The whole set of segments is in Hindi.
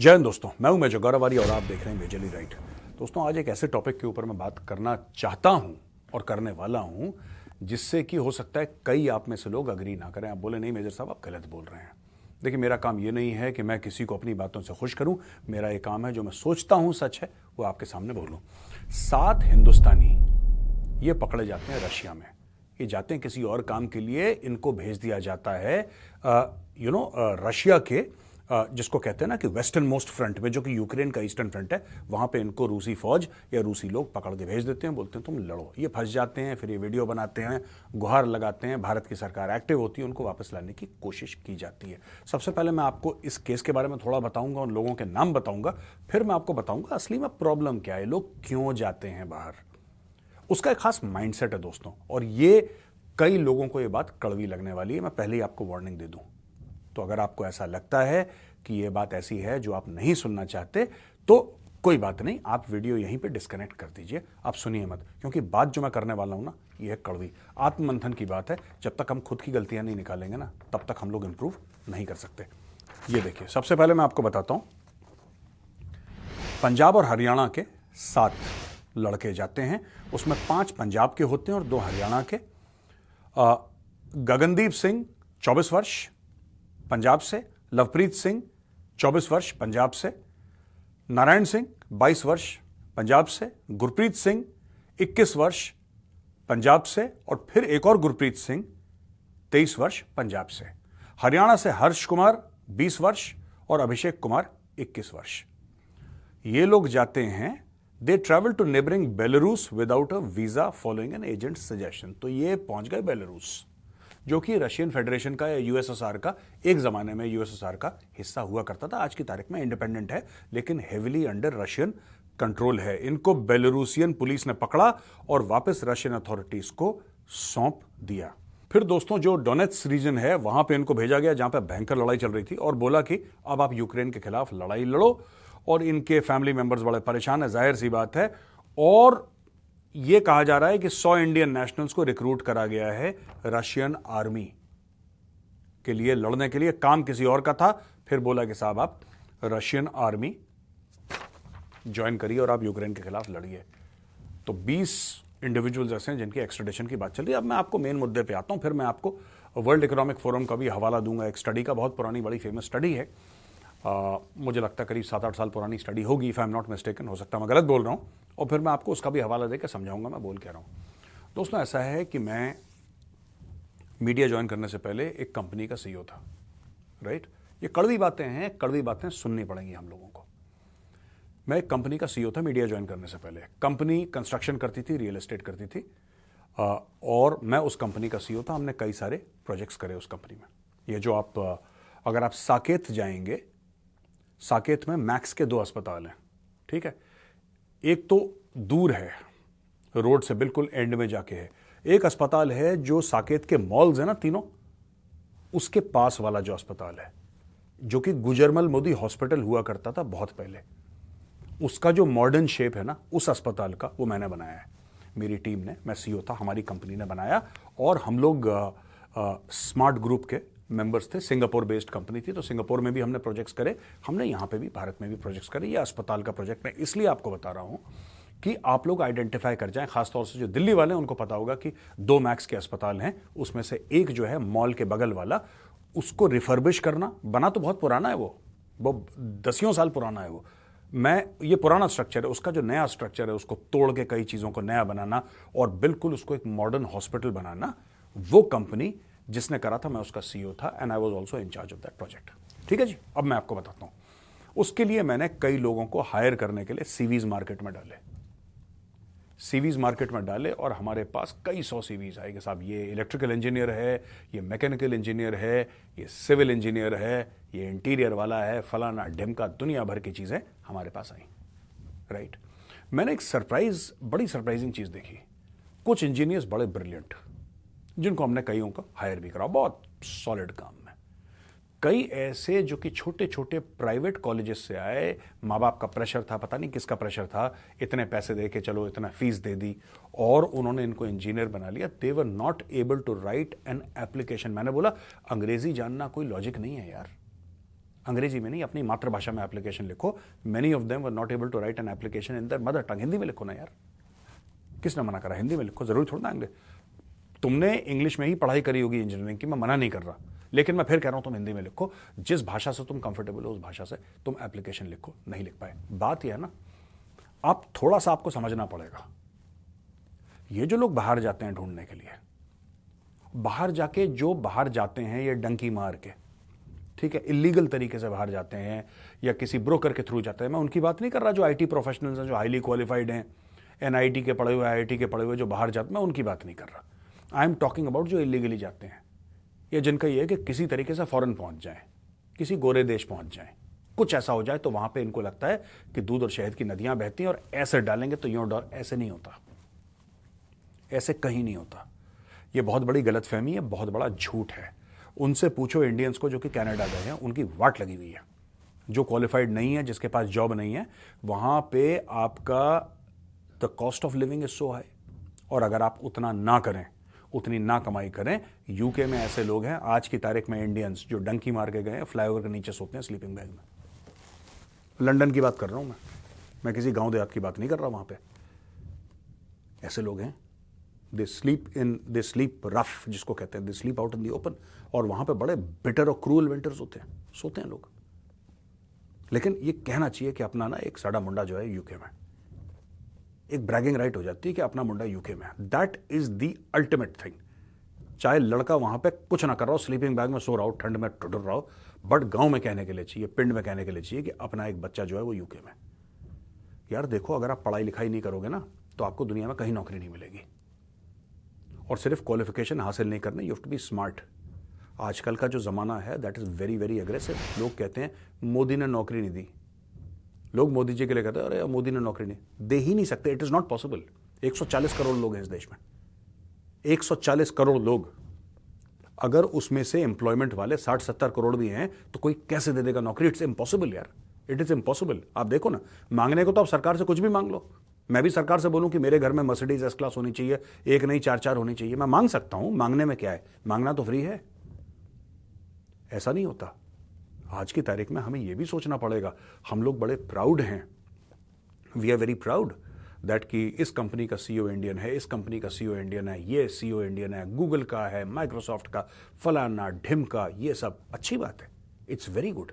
जय हिंद दोस्तों, मैं हूं मेजर गौरवारी और आप देख रहे हैं मेजरली राइट। दोस्तों, आज एक ऐसे टॉपिक के ऊपर मैं बात करना चाहता हूं और करने वाला हूं जिससे कि हो सकता है कई आप में से लोग अग्री ना करें। आप बोले नहीं मेजर साहब, आप गलत बोल रहे हैं। देखिए, मेरा काम ये नहीं है कि मैं किसी को अपनी बातों से खुश करूं। मेरा ये काम है जो मैं सोचता हूं सच है वो आपके सामने बोलूं। 7 हिंदुस्तानी ये पकड़े जाते हैं रशिया में। ये जाते हैं किसी और काम के लिए, इनको भेज दिया जाता है रशिया के जिसको कहते हैं ना कि वेस्टर्न मोस्ट फ्रंट में, जो कि यूक्रेन का ईस्टर्न फ्रंट है, वहां पे इनको रूसी फौज या रूसी लोग पकड़ के भेज देते हैं। बोलते हैं तुम लड़ो। ये फंस जाते हैं, फिर ये वीडियो बनाते हैं, गुहार लगाते हैं, भारत की सरकार एक्टिव होती है, उनको वापस लाने की कोशिश की जाती है। सबसे पहले मैं आपको इस केस के बारे में थोड़ा बताऊंगा, उन लोगों के नाम बताऊंगा, फिर मैं आपको बताऊंगा असली में प्रॉब्लम क्या है, लोग क्यों जाते हैं बाहर। उसका एक खास माइंडसेट है दोस्तों, और ये कई लोगों को ये बात कड़वी लगने वाली है। मैं पहले ही आपको वार्निंग दे दूं। तो अगर आपको ऐसा लगता है कि ये बात ऐसी है जो आप नहीं सुनना चाहते, तो कोई बात नहीं, आप वीडियो यहीं पे डिस्कनेक्ट कर दीजिए। आप सुनिए मत, क्योंकि बात जो मैं करने वाला हूं ना, ये है कड़वी आत्ममंथन की बात है। जब तक हम खुद की गलतियां नहीं निकालेंगे ना, तब तक हम लोग इंप्रूव नहीं कर सकते। ये देखिए, सबसे पहले मैं आपको बताता हूं, पंजाब और हरियाणा के 7 लड़के जाते हैं। उसमें 5 पंजाब के होते हैं और 2 हरियाणा के। गगनदीप सिंह 24 वर्ष पंजाब से, लवप्रीत सिंह 24 वर्ष पंजाब से, नारायण सिंह 22 वर्ष पंजाब से, गुरप्रीत सिंह 21 वर्ष पंजाब से, और फिर एक और गुरप्रीत सिंह 23 वर्ष पंजाब से। हरियाणा से हर्ष कुमार 20 वर्ष और अभिषेक कुमार 21 वर्ष। ये लोग जाते हैं, they travel to neighbouring Belarus without a visa following an agent suggestion. तो ये पहुंच गए बेलारूस, जो कि रशियन फेडरेशन का या यूएसएसआर का, एक जमाने में यूएसएसआर का हिस्सा हुआ करता था। आज की तारीख में इंडिपेंडेंट है, लेकिन हेविली अंडर रशियन कंट्रोल है। इनको बेलारूसियन पुलिस ने पकड़ा और वापस रशियन अथॉरिटीज को सौंप दिया। फिर दोस्तों, जो डोनेट्स रीजन है, वहां पे इनको भेजा गया, जहां पे भयंकर लड़ाई चल रही थी, और बोला कि अब आप यूक्रेन के खिलाफ लड़ाई लड़ो। और इनके फैमिली मेंबर्स बड़े परेशान है, जाहिर सी बात है। और यह कहा जा रहा है कि 100 इंडियन नेशनल्स को रिक्रूट करा गया है रशियन आर्मी के लिए, लड़ने के लिए। काम किसी और का था, फिर बोला कि साहब आप रशियन आर्मी ज्वाइन करिए और आप यूक्रेन के खिलाफ लड़िए। तो 20 इंडिविजुअल्स ऐसे हैं जिनकी एक्सट्रेडिशन की बात चल रही है। अब मैं आपको मेन मुद्दे पे आता हूं, फिर मैं आपको वर्ल्ड इकोनॉमिक फोरम का भी हवाला दूंगा, एक स्टडी का, बहुत पुरानी बड़ी फेमस स्टडी है। मुझे लगता है करीब 7-8 साल पुरानी स्टडी होगी, if I am not mistaken. हो सकता है मैं गलत बोल रहा हूं, और फिर मैं आपको उसका भी हवाला देकर समझाऊंगा मैं बोल क्या रहा हूं। दोस्तों, ऐसा है कि मैं मीडिया ज्वाइन करने से पहले एक कंपनी का सीईओ था, राइट। ये कड़वी बातें हैं, कड़वी बातें सुननी पड़ेंगी हम लोगों को। मैं एक कंपनी का सीईओ था मीडिया ज्वाइन करने से पहले। कंपनी कंस्ट्रक्शन करती थी, रियल एस्टेट करती थी, और मैं उस कंपनी का सीईओ था। हमने कई सारे प्रोजेक्ट्स करे उस कंपनी में। ये जो आप अगर आप साकेत जाएंगे, साकेत में मैक्स के 2 अस्पताल हैं, ठीक है। एक तो दूर है, रोड से बिल्कुल एंड में जाके है। एक अस्पताल है जो साकेत के मॉल्स है ना तीनों, उसके पास वाला जो अस्पताल है, जो कि गुजरमल मोदी हॉस्पिटल हुआ करता था बहुत पहले, उसका जो मॉडर्न शेप है ना, उस अस्पताल का, वो मैंने बनाया है। मेरी टीम ने, मैं सीईओ था, हमारी कंपनी ने बनाया। और हम लोग स्मार्ट ग्रुप के मेंबर्स थे। सिंगापुर बेस्ड कंपनी थी, तो सिंगापुर में भी हमने प्रोजेक्ट्स करे, हमने यहाँ पे भी भारत में भी प्रोजेक्ट्स करे। ये अस्पताल का प्रोजेक्ट मैं इसलिए आपको बता रहा हूँ कि आप लोग आइडेंटिफाई कर जाएं, खासतौर से जो दिल्ली वाले हैं उनको पता होगा कि 2 मैक्स के अस्पताल हैं। उसमें से एक जो है मॉल के बगल वाला, उसको रिफर्बिश करना, बना तो बहुत पुराना है, वो 10 साल पुराना है वो। ये पुराना स्ट्रक्चर है, उसका जो नया स्ट्रक्चर है उसको तोड़ के कई चीज़ों को नया बनाना और बिल्कुल उसको एक मॉडर्न हॉस्पिटल बनाना, वो कंपनी जिसने करा था, मैं उसका सीईओ था, and I was also in charge of that project. ठीक है जी। अब मैं आपको बताता हूं, उसके लिए मैंने कई लोगों को हायर करने के लिए सीवीज मार्केट में डाले, और हमारे पास कई 100 सीवीज आए कि साहब ये इलेक्ट्रिकल इंजीनियर है, ये मैकेनिकल इंजीनियर है, ये सिविल इंजीनियर है, ये इंटीरियर वाला है, फलाना ढिमका, दुनिया भर की चीजें हमारे पास आई, राइट। मैंने एक बड़ी सरप्राइजिंग चीज देखी। कुछ इंजीनियर्स बड़े ब्रिलियंट, जिनको हमने कईयों को हायर भी करा, बहुत सॉलिड काम में। कई ऐसे जो कि छोटे छोटे प्राइवेट कॉलेजेस से आए, माँ बाप का प्रेशर था, पता नहीं किसका प्रेशर था, इतने पैसे दे के चलो इतना फीस दे दी, और उन्होंने इनको इंजीनियर बना लिया। They were not able to write an application. मैंने बोला अंग्रेजी जानना कोई लॉजिक नहीं है यार, अंग्रेजी में नहीं, अपनी मातृभाषा में एप्लीकेशन लिखो। Many of them were not able to write an application in their mother tongue. Hindi में लिखो ना यार, किसने मना करा? हिंदी में लिखो, जरूर छोड़ देंगे। तुमने इंग्लिश में ही पढ़ाई करी होगी इंजीनियरिंग की, मैं मना नहीं कर रहा, लेकिन मैं फिर कह रहा हूं तुम हिंदी में लिखो। जिस भाषा से तुम कंफर्टेबल हो उस भाषा से तुम एप्लीकेशन लिखो। नहीं लिख पाए, बात यह है ना, आप थोड़ा सा आपको समझना पड़ेगा। ये जो लोग बाहर जाते हैं ढूंढने के लिए, बाहर जाके जो बाहर जाते हैं ये डंकी मार के, ठीक है, इलीगल तरीके से बाहर जाते हैं या किसी ब्रोकर के थ्रू जाते हैं, मैं उनकी बात नहीं कर रहा। जो आईटी प्रोफेशनल्स हैं, जो हाईली क्वालिफाइड हैं, एनआईटी के पढ़े हुए, आईआईटी के पढ़े हुए, जो बाहर जाते हैं, मैं उनकी बात नहीं कर रहा। आई एम टॉकिंग अबाउट जो इलीगली जाते हैं, या जिनका ये है कि किसी तरीके से फॉरेन पहुंच जाए, किसी गोरे देश पहुंच जाए, कुछ ऐसा हो जाए तो वहां पे इनको लगता है कि दूध और शहद की नदियां बहती हैं और ऐसे डालेंगे तो यूं डर। ऐसे नहीं होता, ऐसे कहीं नहीं होता। ये बहुत बड़ी गलतफहमी है, बहुत बड़ा झूठ है। उनसे पूछो इंडियंस को जो कि कनाडा गए हैं, उनकी वाट लगी हुई है। जो क्वालिफाइड नहीं है, जिसके पास जॉब नहीं है, वहां पे आपका the cost of living is so high. और अगर आप उतना ना करें, उतनी ना कमाई करें, यूके में ऐसे लोग हैं आज की तारीख में इंडियंस जो डंकी मार के गए, फ्लाईओवर के नीचे सोते हैं स्लीपिंग बैग में। लंदन की बात कर रहा हूं मैं किसी गांव देहात की बात नहीं कर रहा। वहां पे ऐसे लोग हैं, दे स्लीप रफ, जिसको कहते हैं, they sleep out in the open. और वहां पे बड़े बिटर और क्रूअल विंटर्स होते हैं, सोते हैं लोग। लेकिन ये कहना चाहिए कि अपना ना एक साड़ा मुंडा जो है यूके में, एक ब्रैगिंग राइट हो जाती है कि अपना मुंडा यूके में। That is the ultimate thing. चाहे लड़का वहां पे कुछ ना कर रहा हो, स्लीपिंग बैग में सो रहा हो, ठंड में ठुठुर रहा हो, बट गांव में कहने के लिए चाहिए, पिंड में कहने के लिए चाहिए कि अपना एक बच्चा जो है वो यूके में। यार देखो, अगर आप पढ़ाई लिखाई नहीं करोगे ना तो आपको दुनिया में कहीं नौकरी नहीं मिलेगी। और सिर्फ क्वालिफिकेशन हासिल नहीं करना, you have to be smart. आजकल का जो जमाना है that is very very aggressive. लोग कहते हैं मोदी ने नौकरी नहीं दी। लोग मोदी जी के लिए कहते हैं अरे मोदी ने नौकरी नहीं दे ही नहीं सकते, it is not possible. 140 crore लोग हैं इस देश में, 140 करोड़ लोग। अगर उसमें से एम्प्लॉयमेंट वाले 60-70 करोड़ भी हैं तो कोई कैसे दे देगा नौकरी? इट्स इम्पॉसिबल यार, इट इज इम्पॉसिबल। आप देखो ना, मांगने को तो आप सरकार से कुछ भी मांग लो। मैं भी सरकार से बोलूं कि मेरे घर में मर्सिडीज एस क्लास होनी चाहिए, एक नहीं 4-4 होनी चाहिए, मैं मांग सकता हूं। मांगने में क्या है, मांगना तो फ्री है। ऐसा नहीं होता। आज की तारीख में हमें यह भी सोचना पड़ेगा। हम लोग बड़े प्राउड हैं, we are very proud that कि इस कंपनी का सीईओ इंडियन है, इस कंपनी का सीईओ इंडियन है, ये सीईओ इंडियन है, गूगल का है, माइक्रोसॉफ्ट का, फलाना ढिम का। ये सब अच्छी बात है, इट्स वेरी गुड,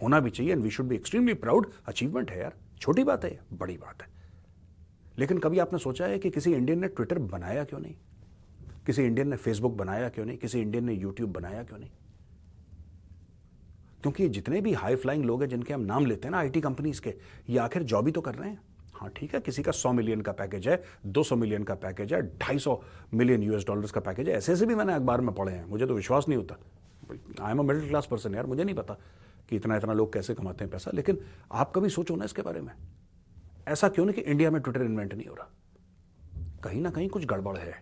होना भी चाहिए and we should be extremely proud. Achievement है यार, छोटी बात है, बड़ी बात है। लेकिन कभी आपने सोचा है कि किसी इंडियन ने ट्विटर बनाया क्यों नहीं? किसी इंडियन ने फेसबुक बनाया क्यों नहीं? किसी इंडियन ने यूट्यूब बनाया क्यों नहीं? क्योंकि जितने भी हाई फ्लाइंग लोग हैं जिनके हम नाम लेते हैं ना आईटी कंपनीज के, ये आखिर जॉब ही तो कर रहे हैं। हाँ ठीक है, किसी का 100 मिलियन का पैकेज है, 200 मिलियन का पैकेज है, 250 मिलियन यूएस डॉलर्स का पैकेज है। ऐसे भी मैंने अखबार में पढ़े हैं, मुझे तो विश्वास नहीं होता। I am a middle class person यार, मुझे नहीं पता कि इतना इतना लोग कैसे कमाते हैं पैसा। लेकिन आप कभी सोचो ना इसके बारे में, ऐसा क्यों नहीं कि इंडिया में ट्विटर इन्वेंट नहीं हो रहा? कहीं ना कहीं कुछ गड़बड़ है,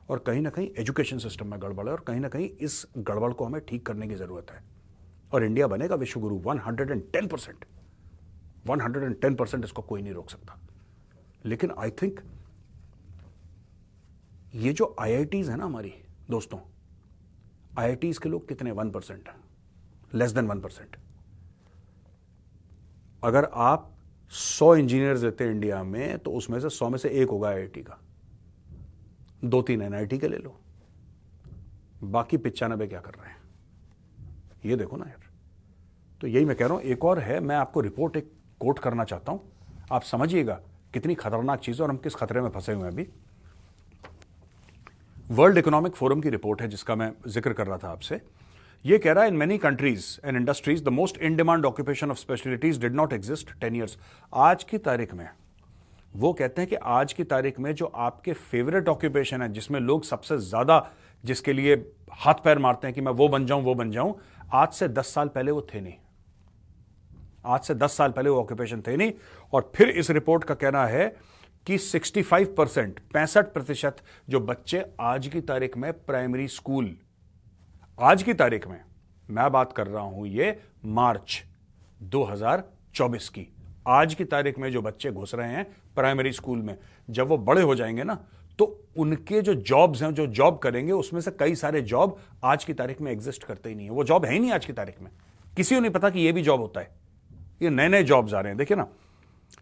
और कहीं ना कहीं एजुकेशन सिस्टम में गड़बड़ है, और कहीं ना कहीं इस गड़बड़ को हमें ठीक करने की जरूरत है। और इंडिया बनेगा विश्वगुरु 110%, 110%। इसको कोई नहीं रोक सकता। लेकिन आई थिंक ये जो आईआईटीज है ना हमारी दोस्तों, आईआईटीज के लोग कितने? 1%, लेस देन 1%। अगर आप 100 इंजीनियर्स लेते हैं इंडिया में तो उसमें से 100 में से एक होगा आईआईटी का, 2-3 एनआईटी के ले लो, बाकी 95 क्या कर रहे हैं? ये देखो ना यार। तो यही मैं कह रहा हूं। एक और है, मैं आपको रिपोर्ट एक कोट करना चाहता हूं, आप समझिएगा कितनी खतरनाक चीज है और हम किस खतरे में फंसे हुए हैं अभी। वर्ल्ड इकोनॉमिक फोरम की रिपोर्ट है जिसका मैं जिक्र कर रहा था आपसे। ये कह रहा है in many countries and industries the most in demand occupation of specialities did not exist 10 years. आज की तारीख में वो कहते हैं कि आज की तारीख में जो आपके फेवरेट ऑक्यूपेशन है, जिसमें लोग सबसे ज्यादा जिसके लिए हाथ पैर मारते हैं कि मैं वो बन जाऊं, आज से 10 साल पहले वो थे नहीं। आज से 10 साल पहले वो ऑक्यूपेशन थे नहीं। और फिर इस रिपोर्ट का कहना है कि 65%, 65% जो बच्चे आज की तारीख में प्राइमरी स्कूल, आज की तारीख में मैं बात कर रहा हूं ये मार्च 2024 की, आज की तारीख में जो बच्चे घुस रहे हैं प्राइमरी स्कूल में, जब वो बड़े हो जाएंगे ना तो उनके जो जॉब्स हैं, जो जॉब करेंगे उसमें से कई सारे जॉब आज की तारीख में एग्जिस्ट करते ही नहीं है। वो जॉब है ही नहीं आज की तारीख में। किसी को नहीं पता कि ये भी जॉब होता है। ये नए नए जॉब्स आ रहे हैं, देखिए ना।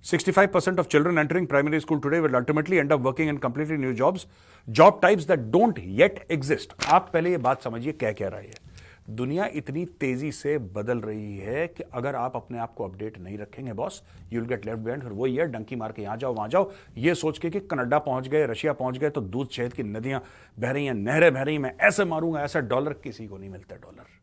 65% of children entering primary school today will ultimately end up working in completely new jobs, job types that don't yet exist. आप पहले ये बात समझिए क्या रहा है। दुनिया इतनी तेजी से बदल रही है कि अगर आप अपने आप को अपडेट नहीं रखेंगे boss, you will get left behind. फिर वही है, डंकी मार के यहां जाओ वहां जाओ, ये सोच के कि कनाडा पहुंच गए, रशिया पहुंच गए तो दूध शहद की नदियां बह रही हैं, नहरें बह रही हैं, मैं ऐसे मारूंगा ऐसा। डॉलर किसी को नहीं मिलता, डॉलर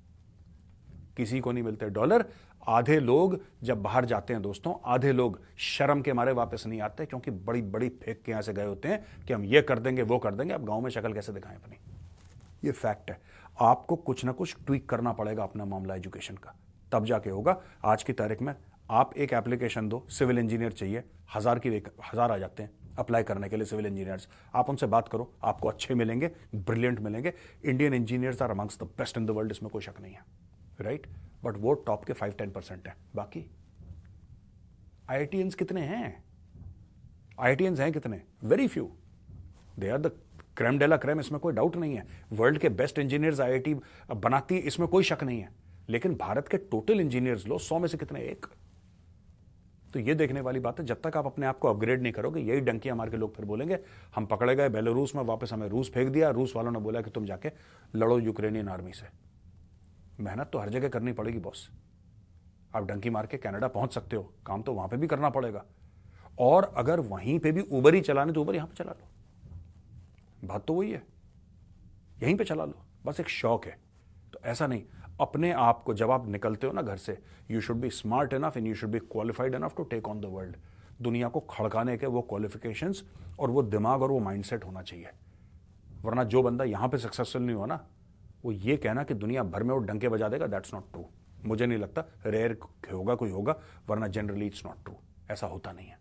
किसी को नहीं मिलते डॉलर। आधे लोग जब बाहर जाते हैं दोस्तों, आधे लोग शर्म के मारे वापस नहीं आते, क्योंकि बड़ी बड़ी फेंक के यहां से गए होते हैं कि हम ये कर देंगे वो कर देंगे। अब गांव में शक्ल कैसे दिखाएं अपनी, ये फैक्ट है। आपको कुछ ना कुछ ट्वीक करना पड़ेगा अपना मामला एजुकेशन का, तब जाके होगा। आज की तारीख में आप एक एप्लीकेशन दो, सिविल इंजीनियर चाहिए, 1000 आ जाते हैं अप्लाई करने के लिए सिविल इंजीनियर्स। आप उनसे बात करो, आपको अच्छे मिलेंगे, ब्रिलियंट मिलेंगे। Indian engineers are amongst the best in the world, इसमें कोई शक नहीं है, राइट। बट वो टॉप के 5-10% है। बाकी आईआईटीएंस कितने हैं? आईआईटीएंस हैं कितने? Very few. They are the creme de la creme, इसमें कोई डाउट नहीं है। वर्ल्ड के बेस्ट इंजीनियर्स आईआईटी बनाती है, इसमें कोई शक नहीं है। लेकिन भारत के टोटल इंजीनियर्स लो 100 में से कितने? एक। तो ये देखने वाली बात है। जब तक आप अपने आप को अपग्रेड नहीं करोगे, यही डंकियां मार के लोग फिर बोलेंगे हम पकड़े गए बेलारूस में, वापस हमें रूस फेंक दिया, रूस वालों ने बोला कि तुम जाके लड़ो यूक्रेनियन आर्मी से। मेहनत तो हर जगह करनी पड़ेगी बॉस। आप डंकी मार के कनाडा पहुंच सकते हो, काम तो वहां पे भी करना पड़ेगा। और अगर वहीं पे भी उबर ही चलाने तो उबर यहां पे चला लो, बात तो वही है, यहीं पे चला लो, बस एक शौक है। तो ऐसा नहीं, अपने आप को जब आप निकलते हो ना घर से, you should be smart enough and you should be qualified enough to take on the world. दुनिया को खड़काने के वो क्वालिफिकेशंस और वो दिमाग और वो माइंडसेट होना चाहिए। वरना जो बंदा यहां पे सक्सेसफुल नहीं हुआ ना, वो ये कहना कि दुनिया भर में वो डंके बजा देगा, दैट्स नॉट ट्रू। मुझे नहीं लगता, रेयर होगा कोई होगा, वरना जनरली इट्स नॉट ट्रू, ऐसा होता नहीं है।